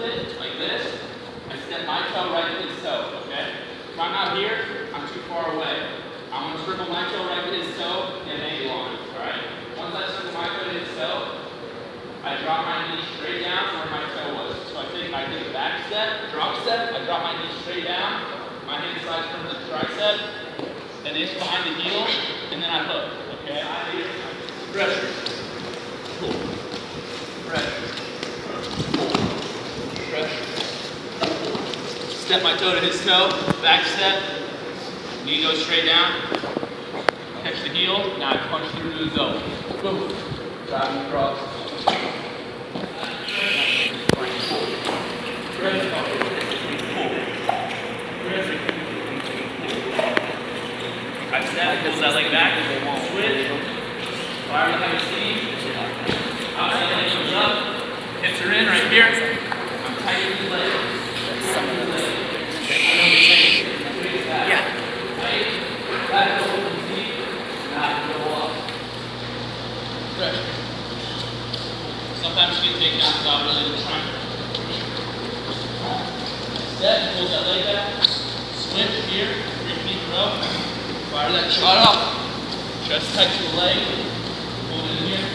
it like this. I step my toe right to his toe, okay? If I'm out here, I'm too far away. I'm gonna circle my toe right to his toe and angle on it, all right? Once I circle my toe to his toe, I drop my knee straight down to where my toe was. So I take a back step, drop step, I drop my knee straight down, my hand slides from the tricep, then it's behind the heel, and then I hook, okay? I here, pressure, pull, pressure, pull, pressure, pull. Step my toe to his toe, back step, knee goes straight down, catch the heel, now I punch through to his elbow. Boom, drive him across. I step, pull that leg back, switch, fire the heavy steam, outside leg comes up, hips are in right here, I'm tightening the leg, yeah. Tight, back over the knee, now go up. Pressure. Sometimes you get takedowns without really trying. Step, pull that leg back, switch here, 3 feet in a row, fire that shot up, chest tight to the leg, hold it in here,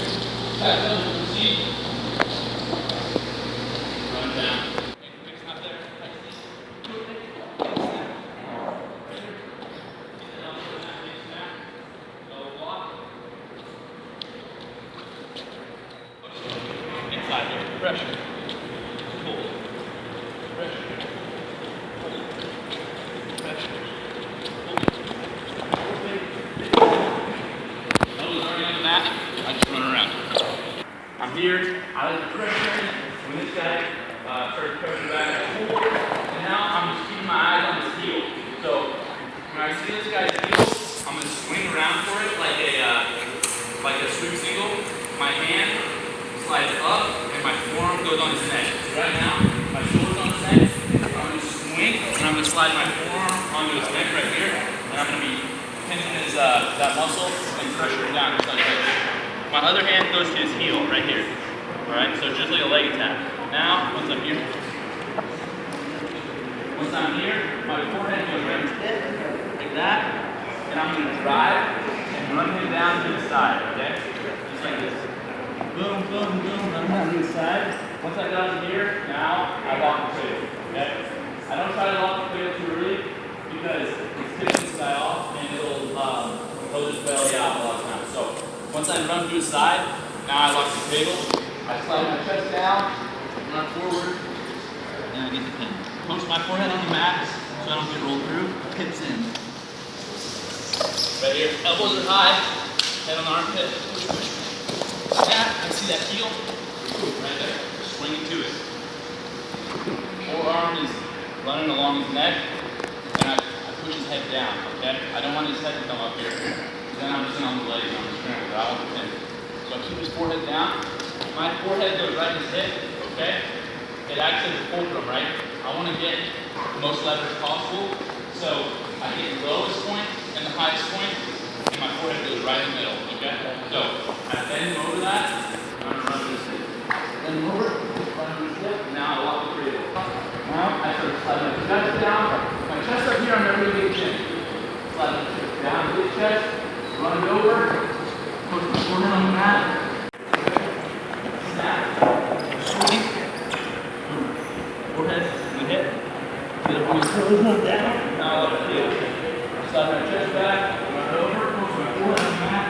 back over the seat, run down. Fix up there, inside here, pressure, pull, pressure. I just run around. I'm here, I like the pressure. When this guy starts pressure back, I pull, and now I'm just keeping my eyes on his heel. So when I see this guy's heel, I'm going to swing around for it like a sweep single. My hand slides up and my forearm goes on his neck. So right now, my shoulder's on his neck. I'm going to swing and I'm going to slide my forearm onto his neck right here, and I'm going to be pinching his that muscle and pressuring down just like this. My other hand goes to his heel right here. Alright, so just like a leg attack. Now, once I'm here, my forehead goes right like that, and I'm going to drive and run him down to the side, okay? Just like this. Boom, boom, boom, run down to the side. Once I got him here, now I lock the cradle, okay? I don't try to lock the cradle too early because it's tipping this guy off and he'll just belly out a lot of times. So once I run through his side, now I lock the cradle. I slide my chest down, run forward, and I get the pin. Push my forehead on the mat so I don't get rolled through. Hips in. Right here, elbows are high, head on the armpit. Push, push. Yeah, I see that heel. Right there. Swinging to it. Forearm is running along his neck, and I push his head down, okay? I don't want his head to come up here. Then I'm just on the legs, I'm just trying to out with him. So I keep his forehead down. My forehead goes right in his hip, okay? It acts as a fulcrum, right? I want to get the most leverage possible. So I get the lowest point and the highest point, and my forehead goes right in the middle, okay? So I bend over that, and I'm going to run this hip. Bend over, run this hip, and now I lock the cradle. Now I start sliding my chest down. My chest up here, I'm never going to get chin. Slide my chest down to his chest. Run it over, push the forehead on the mat, snap, swing, forehead, and hit, get up on your toes, down, now I let it feel. Slide my chest back, run it over, push my forehead on the mat.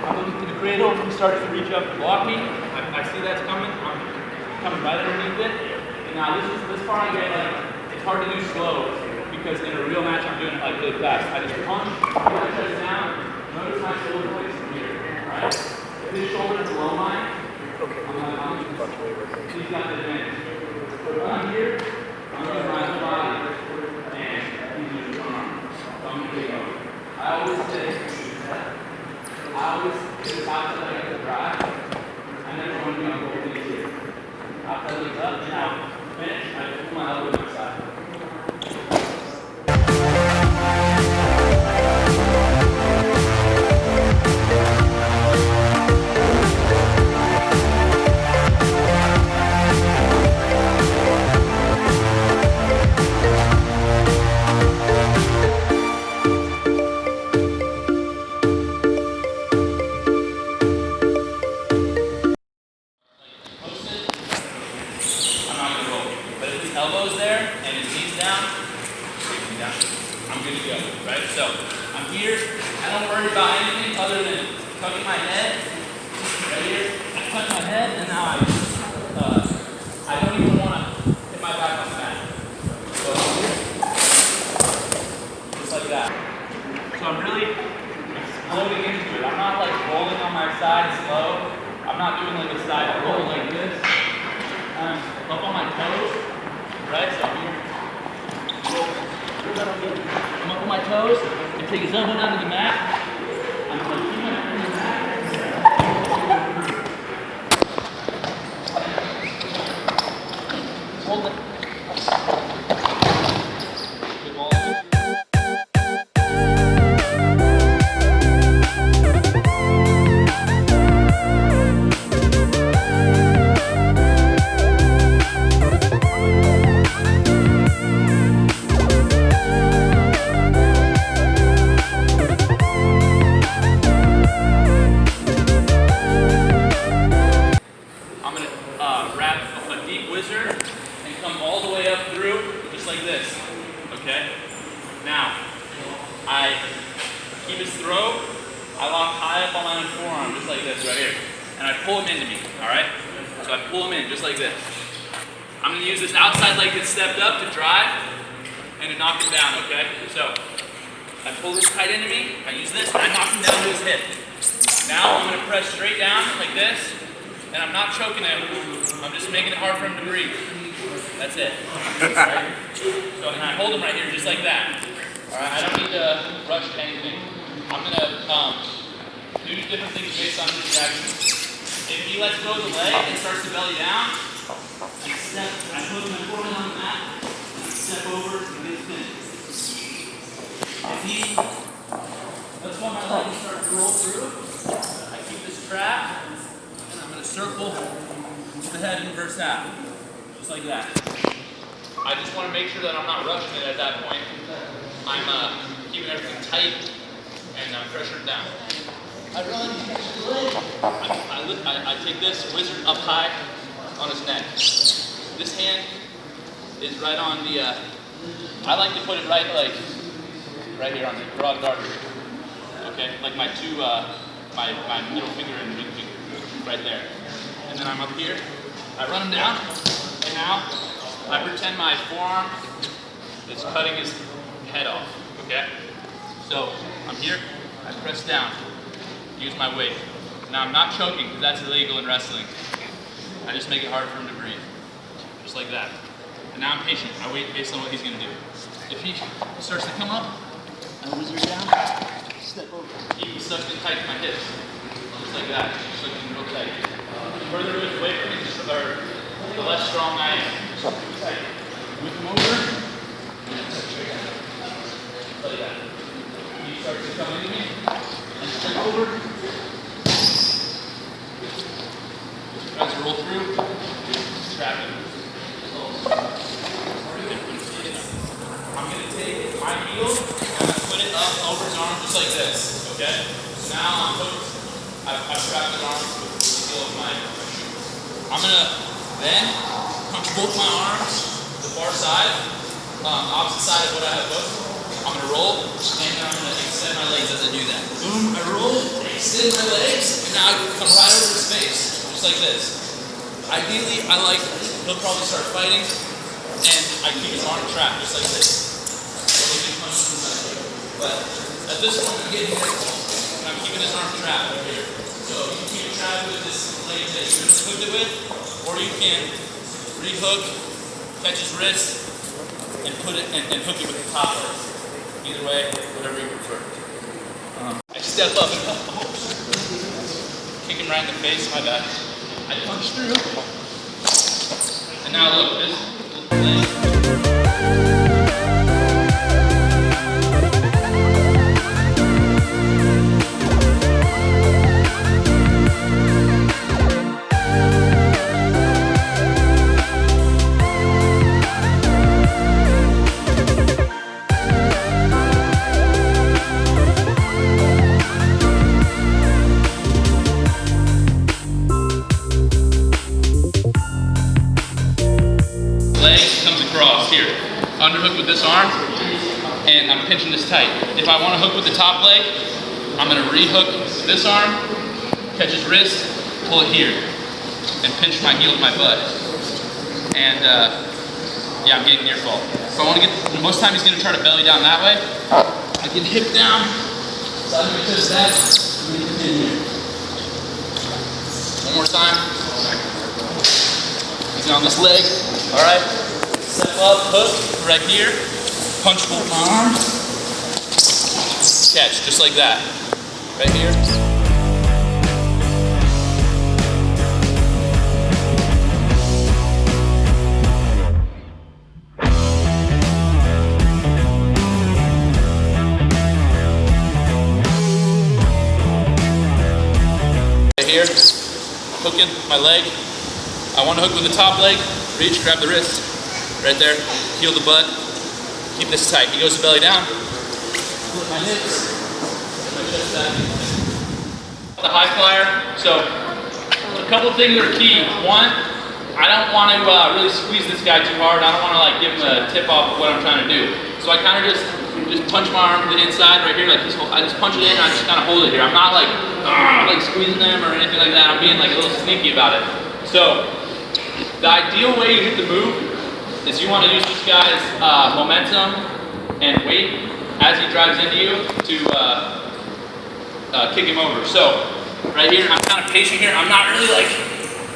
I'm looking to the cradle. He starts to reach up to block me. I see that's coming. I'm coming right underneath it. And now this part I get like, it's hard to do slow because in a real match I'm doing it like really fast. I just punch, put my chest down, notice my shoulder blades from here. Alright? If his shoulder is below mine, he's got the advantage. But when I'm here, I'm using my whole body and he's using his arm. So I'm going to take over. I always say, this outside leg to drive. I never want to be on both knees here. Outside legs up, and out. Finish. I pull my elbow to my side. Elbows there and his knees down, I'm good to go, right? So I'm here, I don't worry about anything other than tucking my head, right here. I tuck my head and now I don't even want to hit my back on the mat. So I'm here, just like that. So I'm really exploding into it. I'm not like rolling on my side slow. I'm not doing like a side roll like this. I'm up on my toes. Right, so here, I'm up on my toes, and take his elbow down to the mat. I'm going to keep my foot in the mat. Hold it. Good ball. And come all the way up through, just like this, okay? Now, I keep his throat, I lock high up on my own forearm, just like this right here. And I pull him into me, all right? So I pull him in, just like this. I'm gonna use this outside leg that's stepped up to drive and to knock him down, okay? So, I pull this tight into me, I use this, and I knock him down to his hip. Now I'm gonna press straight down, like this, and I'm not choking him, I'm just making it hard for him to breathe. That's it. Right? So and I hold him right here just like that. Alright, I don't need to rush to anything. I'm going to do different things based on his reaction. If he lets go of the leg and starts to belly down, I put my forehead on the mat, and I step over and get finished. If he lets go of my leg and starts to roll through, I keep this trap, and I'm going to circle to the head and reverse half. Just like that. I just want to make sure that I'm not rushing it at that point. I'm keeping everything tight and pressured down. I run, I take this wizard up high on his neck. This hand is right on the, I like to put it right here on the broad artery. Okay, like my my middle finger and ring finger, right there. And then I'm up here, I run him down, and now I pretend my forearm is cutting his head off, okay? So I'm here, I press down, use my weight. Now I'm not choking because that's illegal in wrestling. I just make it hard for him to breathe, just like that. And now I'm patient, I wait based on what he's gonna do. If he starts to come up, I wizard down, step over. He sucked in tight to my hips, just like that, sucked in real tight. The further away from me, the less strong I am. Tight. Whip him over. Like that. He starts to come into me. And step over. Tries to roll through. Trap him. I'm going to take my heel and I'm going to put it up over his arm just like this. Okay? So now I'm hooked. I've trapped his arm with the heel of my shoe. I'm going to then punch both my arms to the far side, opposite side of what I have hooked. I'm going to roll, and then I'm going to extend my legs as I do that. Boom, I roll, extend my legs, and now I come right over his face, just like this. Ideally, he'll probably start fighting, and I keep his arm trapped, just like this. But at this point, I'm getting here, and I'm keeping his arm trapped right here. So you can keep it trapped with this leg that you just hooked it with, or you can rehook, catch his wrist, and put it and hook it with the top leg. Either way, whatever you prefer. I step up and kick him right in the face. My bad. I punch through. And now look, this leg. Underhook with this arm, and I'm pinching this tight. If I want to hook with the top leg, I'm going to rehook this arm, catch his wrist, pull it here, and pinch my heel with my butt. And yeah, I'm getting near fall. If I want to get, most time he's going to try to belly down that way. I can hip down, so I'm going to touch that, and continue. One more time. He's on this leg, all right? Step up, hook, right here, punch both my arms, catch, just like that, right here. Right here, hooking my leg. I want to hook with the top leg, reach, grab the wrist. Right there, heel the butt, keep this tight. He goes to belly down, flip my hips, my chest back. The high flyer, so a couple things are key. One, I don't want to really squeeze this guy too hard. I don't want to like give him a tip off of what I'm trying to do. So I kind of just punch my arm to the inside right here, like this. I just punch it in and I just kind of hold it here. I'm not like squeezing them or anything like that. I'm being like a little sneaky about it. So the ideal way to hit the move is you want to use this guy's momentum and weight as he drives into you to kick him over. So right here, I'm kind of patient here. I'm not really like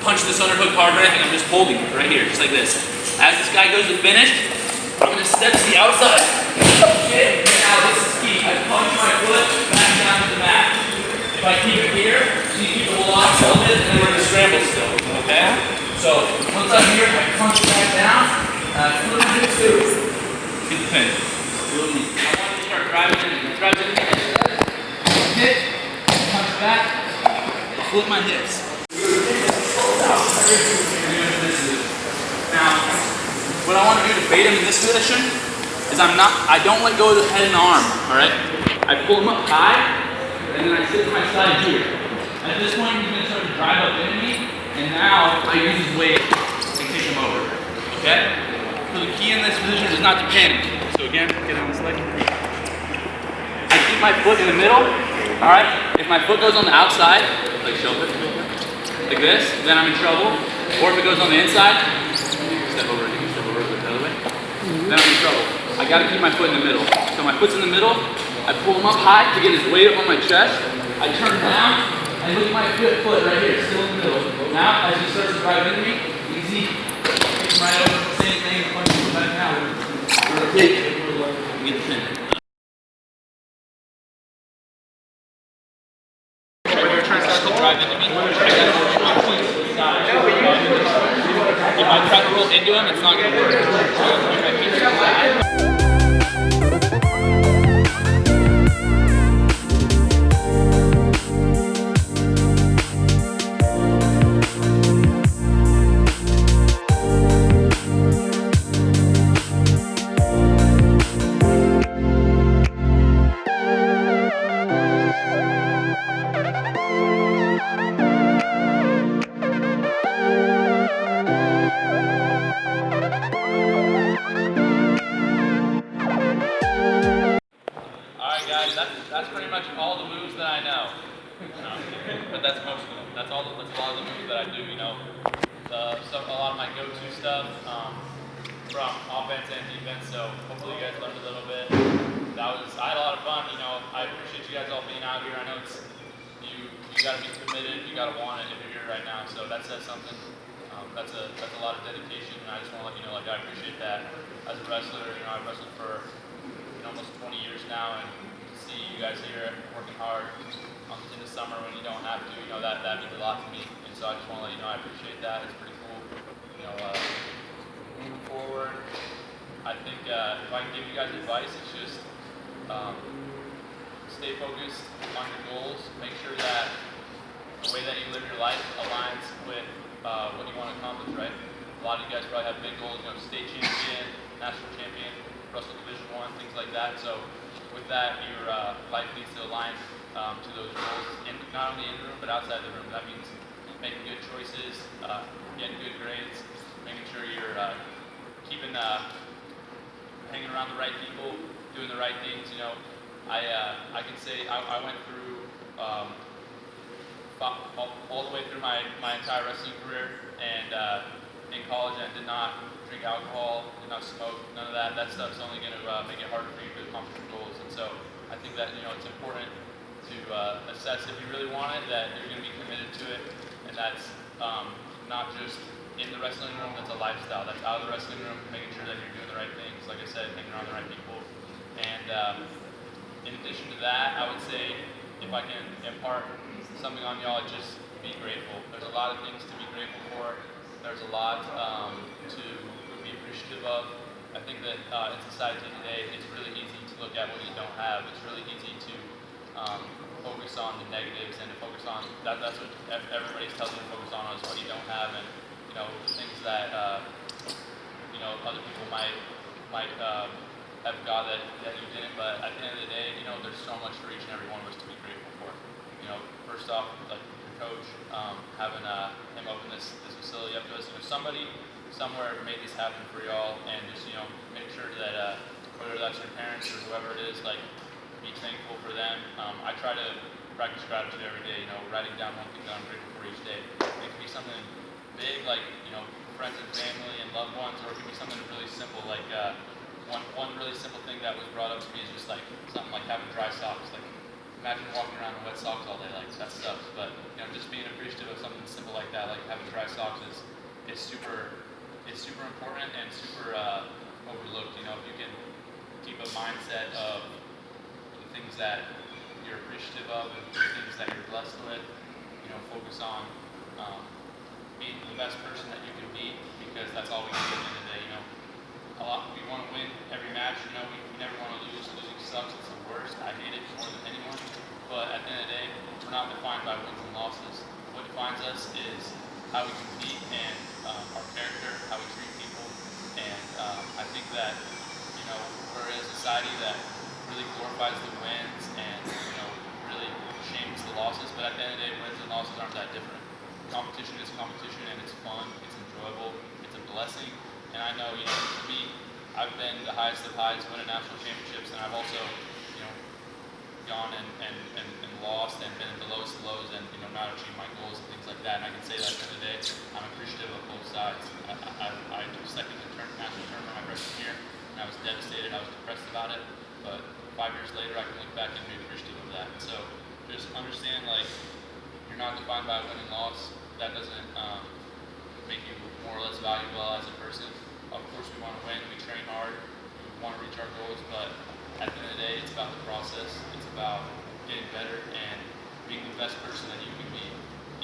punching this underhook hard or anything. I'm just holding it right here, just like this. As this guy goes to finish, I'm going to step to the outside. Okay, now this is key. I punch my foot back down to the mat. If I keep it here, you keep the whole lock held it, and then we're going to scramble still. Okay? So once I'm here, I punch it back down. Flip my hips too. Get the pin. Really neat. I want you to start driving in. Drive in. Hit. Punch back. Flip my hips. Now, what I want to do to bait him in this position is I don't let go of the head and the arm. Alright? I pull him up high, and then I sit to my side here. At this point, he's going to start to drive up into me, and now I use his weight to kick him over. Okay? So the key in this position is not to panic. So again, get on this leg. I keep my foot in the middle. Alright? If my foot goes on the outside, like shoulder, like this, then I'm in trouble. Or if it goes on the inside, step over the other way, then I'm in trouble. I gotta keep my foot in the middle. So my foot's in the middle, I pull him up high to get his weight up on my chest. I turn down, and look at my foot right here, still in the middle. Now, as he starts to drive into me, easy, kick him right over. Same thing, punch him back down. Get the pin. When you're trying to drive into me, I gotta push my foot to the side. If I try to roll into him, it's not gonna work. So I push my feet to the side. That's pretty much all the moves that I know. No, but that's most of them. That's a lot of the moves that I do. You know, a lot of my go-to stuff from offense and defense. So hopefully you guys learned a little bit. I had a lot of fun. You know, I appreciate you guys all being out here. I know it's you got to be committed. You got to want it if you're here right now. So that says something. That's a lot of dedication, and I just want to let you know, like, I appreciate that. As a wrestler, you know, I've wrestled for almost 20 years now, and to see you guys here working hard in the summer when you don't have to, you know, that means a lot to me. And so I just want to let you know I appreciate that. It's pretty cool. You know, moving forward, I think if I can give you guys advice, it's just stay focused on your goals. Make sure that the way that you live your life aligns with what you want to accomplish, right? A lot of you guys probably have big goals, you know, state champion, national champion, Russell Division I, things like that. So with that, your life needs to align to those goals, not only in the room, but outside the room. That means making good choices, getting good grades, making sure you're keeping, hanging around the right people, doing the right things. You know, I can say I went through all the way through my entire wrestling career, and in college I did not drink alcohol, did not smoke, none of that. That stuff's only going to make it harder for you to accomplish your goals. And so I think that, you know, it's important to assess if you really want it, that you're going to be committed to it, and that's not just in the wrestling room, that's a lifestyle. That's out of the wrestling room, making sure that you're doing the right things, like I said, hanging around the right people. And in addition to that, I would say, if I can impart something on y'all, just be grateful. There's a lot of things to be grateful for. There's a lot to be appreciative of. I think that in society today, it's really easy to look at what you don't have. It's really easy to focus on the negatives and to focus on that's what everybody's telling you to focus on is what you don't have, and you know, things that you know, other people might have got that you didn't. But at the end of the day, you know, there's so much for each and every one of us to be grateful for. You know, first off, like your coach, having him open this facility up to us. You know, somebody somewhere made this happen for y'all, and just, you know, make sure that whether that's your parents or whoever it is, like, be thankful for them. I try to practice gratitude every day. You know, writing down one thing that I'm grateful for each day. It can be something big, like, you know, friends and family and loved ones, or it can be something really simple, like one really simple thing that was brought up to me is just like something like having dry socks. Like, imagine walking around in wet socks all day, like, that sucks. But, you know, just being appreciative of something simple like that, like having dry socks, is super important and super overlooked. You know, if you can keep a mindset of the things that you're appreciative of and the things that you're blessed with, you know, focus on being the best person that you can be, because that's all we can do at the end of the day. You know, we want to win every match. You know, we never want to lose. Losing sucks. It's the worst. I hate it more than anyone. But at the end of the day, we're not defined by wins and losses. What defines us is how we compete and our character, how we treat people. And I think that, you know, we're in a society that really glorifies the wins and, you know, really shames the losses. But at the end of the day, wins and losses aren't that different. Competition is competition, and it's fun, it's enjoyable, it's a blessing. And I know, you know, for me, I've been the highest of highs, winning national championships, and I've also, you know, gone and lost and been in the lowest of lows and, you know, not achieved my goals and things like that. And I can say that at the end of the day, I'm appreciative of both sides. I took second in the national tournament my freshman year, and I was devastated, I was depressed about it. But 5 years later, I can look back and be appreciative of that. And so just understand, like, you're not defined by a win and loss. That doesn't make you more or less valuable as a person. Of course, we want to win, we train hard, we want to reach our goals, but at the end of the day, it's about the process. It's about getting better and being the best person that you can be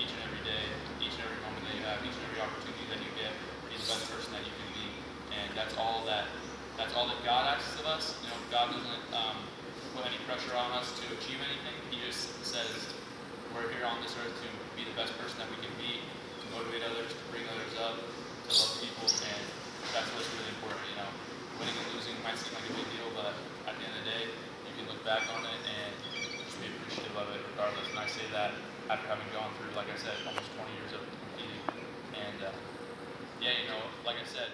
each and every day, each and every moment that you have, each and every opportunity that you get, be the best person that you can be. And that's all that God asks of us. You know, God doesn't put any pressure on us to achieve anything. He just says we're here on this earth to be the best person that we can be, to motivate others, to bring others up, to love people, and that's what's really important. You know, winning and losing might seem like a big deal, but at the end of the day, you can look back on it and just be appreciative of it regardless. And I say that after having gone through, like I said, almost 20 years of competing. And yeah, you know, like I said.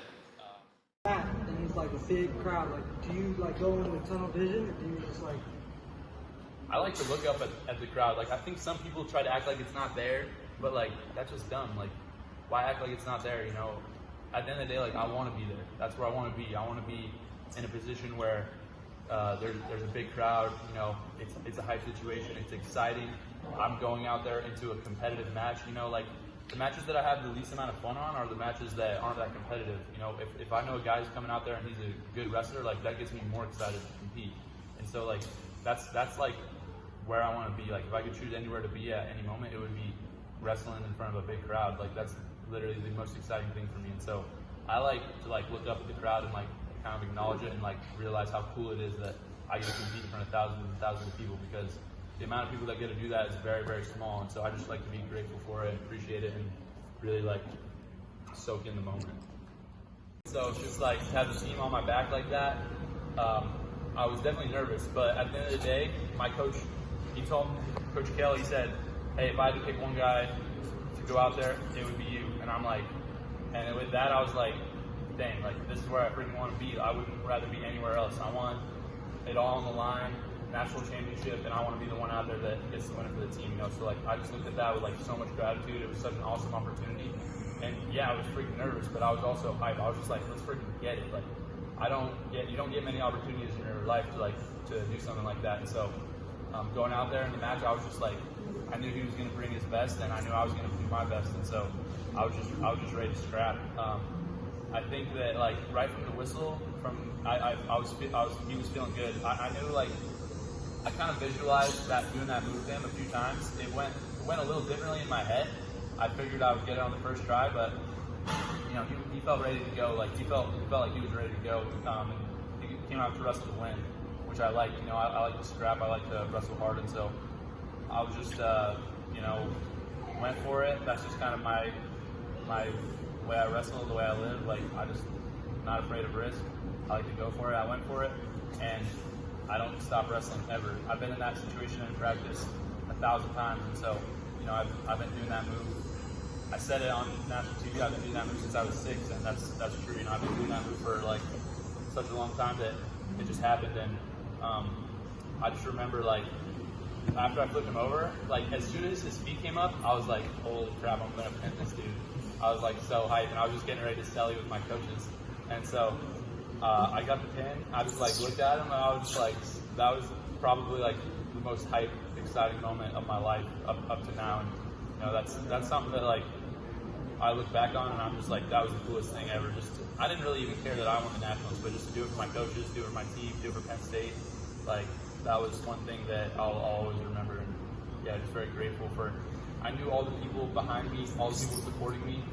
And it's like a big crowd. Like, do you like go into tunnel vision, or do you just like? I like to look up at the crowd. Like, I think some people try to act like it's not there, but like, that's just dumb. Like, why act like it's not there, you know? At the end of the day, like, I want to be there. That's where I want to be. I want to be in a position where there's a big crowd, you know, it's a hype situation, it's exciting. I'm going out there into a competitive match, you know, like, the matches that I have the least amount of fun on are the matches that aren't that competitive. You know, if I know a guy's coming out there and he's a good wrestler, like, that gets me more excited to compete. And so, like, that's like where I want to be. Like, if I could choose anywhere to be at any moment, it would be wrestling in front of a big crowd. Like, that's literally the most exciting thing for me. And so I like to like look up at the crowd and like kind of acknowledge it and like realize how cool it is that I get to compete in front of thousands and thousands of people, because the amount of people that get to do that is very, very small. And so I just like to be grateful for it, appreciate it, and really like soak in the moment. So it's just like to have the team on my back like that, I was definitely nervous, but at the end of the day, my coach, he told me, Coach Kelly, he said, hey, if I had to pick one guy to go out there, it would be you. And I'm like, and with that, I was like, dang, like, this is where I freaking want to be. I wouldn't rather be anywhere else. I want it all on the line, national championship, and I want to be the one out there that gets the winner for the team, you know? So, like, I just looked at that with, like, so much gratitude. It was such an awesome opportunity. And, yeah, I was freaking nervous, but I was also hyped. I was just like, let's freaking get it. Like, you don't get many opportunities in your life to do something like that. And so, going out there in the match, I was just like, I knew he was going to bring his best, and I knew I was going to do my best. And so, I was just ready to scrap. I think that, like, right from the whistle, he was feeling good. I knew, like, I kind of visualized that doing that move to him a few times. It went a little differently in my head. I figured I would get it on the first try, but you know, he felt ready to go. Like, he felt like he was ready to go. And he came out to wrestle to win, which I like. You know, I like to scrap. I like to wrestle hard, and so I was just you know, went for it. That's just kind of my way I wrestle, the way I live. Like, I just not afraid of risk. I like to go for it. I went for it, and I don't stop wrestling ever. I've been in that situation in practice 1,000 times, and so, you know, I've been doing that move. I said it on national TV. I've been doing that move since I was 6, and that's true. You know, I've been doing that move for like such a long time that it just happened. And I just remember, like, after I flipped him over, like, as soon as his feet came up, I was like, holy crap, I'm gonna pin this dude. I was like so hyped, and I was just getting ready to celly with my coaches. And so I got the pin. I just like looked at him, and I was just like, that was probably like the most hype, exciting moment of my life up to now. And you know, that's something that, like, I look back on, and I'm just like, that was the coolest thing ever. I didn't really even care that I won the nationals, but just to do it for my coaches, do it for my team, do it for Penn State, like, that was one thing that I'll always remember. And yeah, just very grateful for. I knew all the people behind me, all the people supporting me,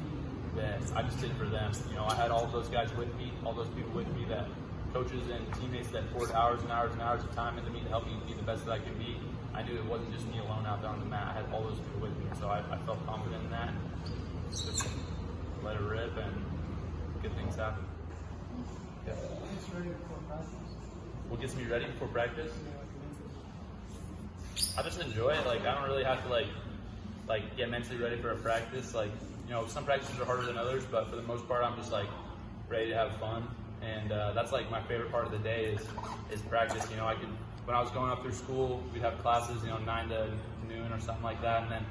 that I just did it for them. You know, I had all of those guys with me, all those people with me, that coaches and teammates that poured hours and hours and hours of time into me to help me be the best that I could be. I knew it wasn't just me alone out there on the mat. I had all those people with me, so I felt confident in that. Just let it rip, and good things happen. Yeah. What gets me ready before practice? I just enjoy it. Like, I don't really have to like get mentally ready for a practice. Like, you know, some practices are harder than others, but for the most part, I'm just like ready to have fun. And that's like my favorite part of the day is practice. You know, when I was going up through school, we'd have classes, you know, 9 to noon or something like that. And then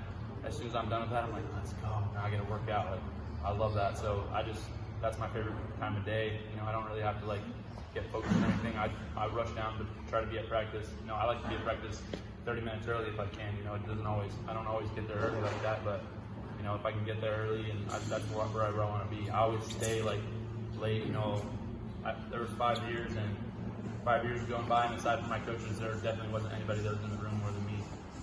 as soon as I'm done with that, I'm like, let's go. Now I got to work out. Like, I love that. So that's my favorite time of day. You know, I don't really have to like get focused on anything. I rush down to try to be at practice. You know, I like to be at practice 30 minutes early if I can. You know, I don't always get there early like that, but you know, if I can get there early, and that's where I want to be. I always stay like late. You know, there was 5 years, and 5 years going by, and aside from my coaches, there definitely wasn't anybody that was in the room more than me.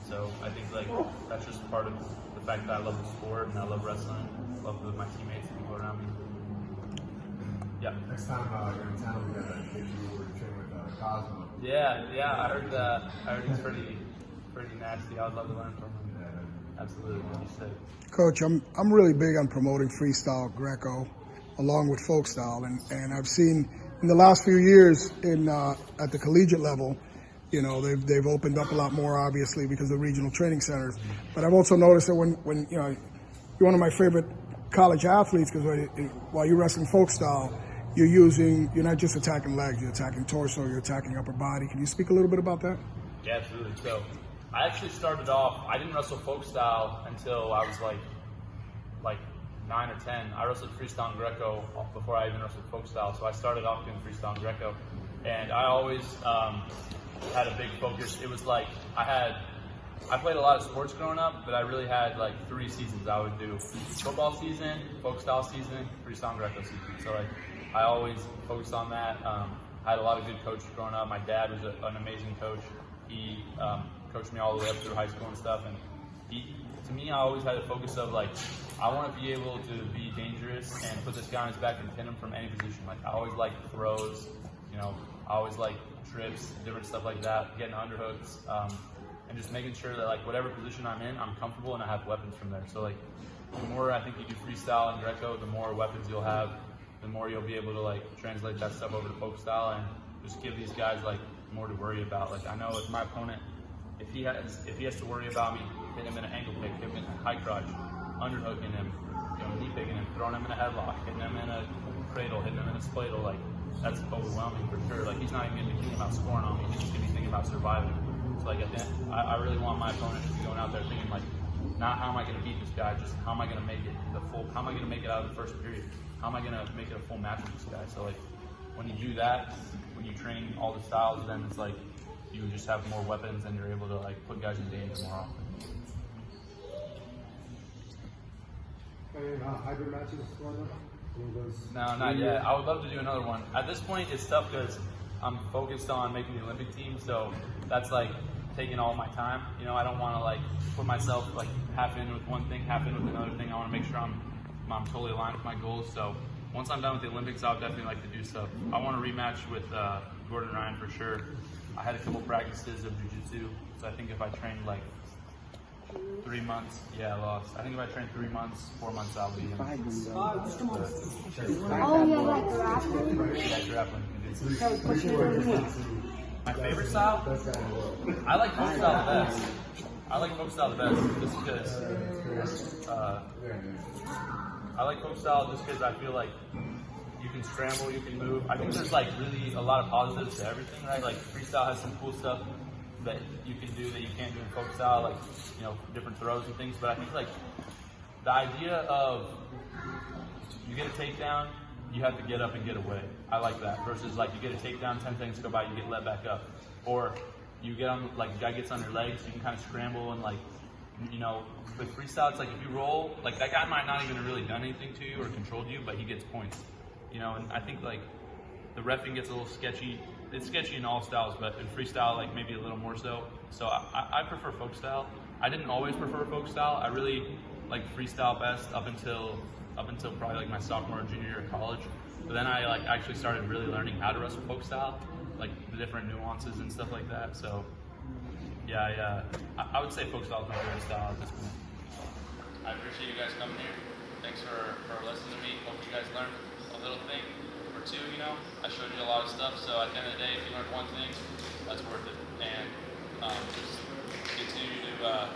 So I think like that's just part of the fact that I love the sport and I love wrestling, love my teammates and people around me. Yeah. Next time you're in town, we gotta get you over to train with Cosmo. Yeah. I heard he's pretty nasty. I'd love to learn from him. Yeah. Absolutely. What you said. Coach, I'm really big on promoting freestyle Greco along with folk style, and I've seen in the last few years at the collegiate level, you know, they've opened up a lot more, obviously, because of regional training centers. But I've also noticed that when you know, you're one of my favorite college athletes, because while you're wrestling folk style, you're not just attacking legs, you're attacking torso, you're attacking upper body. Can you speak a little bit about that? Yeah, absolutely. So I actually started off, I didn't wrestle folk style until I was like 9 or 10. I wrestled freestyle and Greco before I even wrestled folk style. So I started off doing freestyle and Greco. And I always had a big focus. It was like I played a lot of sports growing up, but I really had like 3 seasons. I would do football season, folk style season, freestyle and Greco season. So like I always focused on that. I had a lot of good coaches growing up. My dad was an amazing coach. He coached me all the way up through high school and stuff. And to me, I always had a focus of like, I want to be able to be dangerous and put this guy on his back and pin him from any position. Like I always like throws, I always like trips, different stuff like that, getting underhooks, and just making sure that like whatever position I'm in, I'm comfortable and I have weapons from there. So like the more I think you do freestyle and Greco, the more weapons you'll have, the more you'll be able to like translate that stuff over to folk style and just give these guys like more to worry about. Like I know if my opponent, if he has to worry about me hitting him in an ankle pick, hitting him in a high crotch, underhooking him, knee picking him, throwing him in a headlock, hitting him in a cradle, hitting him in a spladle, like that's overwhelming for sure. Like he's not even gonna be thinking about scoring on me, he's just gonna be thinking about surviving. So like at the end, I really want my opponent to be going out there thinking like, not how am I gonna beat this guy, just how am I gonna make it how am I gonna make it out of the first period? How am I gonna make it a full match with this guy? So like when you do that, when you train all the styles, then it's like you just have more weapons and you're able to like put guys in danger more often. And hybrid matches going on? No, not yet. I would love to do another one. At this point, it's tough because I'm focused on making the Olympic team, so that's like taking all my time. I don't want to like put myself like half in with one thing, half in with another thing. I want to make sure I'm totally aligned with my goals. So once I'm done with the Olympics, I'll definitely like to do stuff. I want to rematch with Gordon Ryan for sure. I had a couple practices of jiu-jitsu, so I think if I trained like 3 months, I lost. I think if I train 3 months, 4 months, I'll be in. Oh, yeah, like grappling. Yeah, grappling. My favorite style? I like folk style the best. I like folk style the best just because I like folk style just because I feel like you can scramble, you can move. I think there's like really a lot of positives to everything, right? Like freestyle has some cool stuff that you can do that you can't do in folk style, like different throws and things. But I think like the idea of you get a takedown, you have to get up and get away. I like that. Versus like you get a takedown, 10 seconds go by, you get let back up. Or you get on, like the guy gets on your legs, you can kind of scramble and like, with freestyle, it's like if you roll, like that guy might not even have really done anything to you or controlled you, but he gets points. And I think like the reffing gets a little sketchy. It's sketchy in all styles, but in freestyle, like maybe a little more so. So I prefer folk style. I didn't always prefer folk style. I really like freestyle best up until probably like my sophomore or junior year of college. But then I like actually started really learning how to wrestle folk style, like the different nuances and stuff like that. So yeah, I would say folk style is my favorite style at this point. I appreciate you guys coming here. Thanks for listening to me. Hope you guys learned a little thing or two. I showed you a lot of stuff. So at the end of the day, if you learned one thing, that's worth it. And just continue to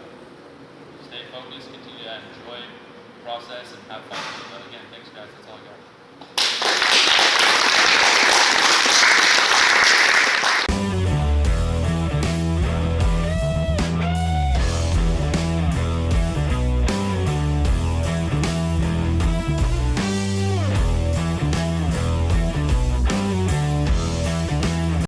stay focused, continue to enjoy the process, and have fun. But again, thanks guys. That's all I got.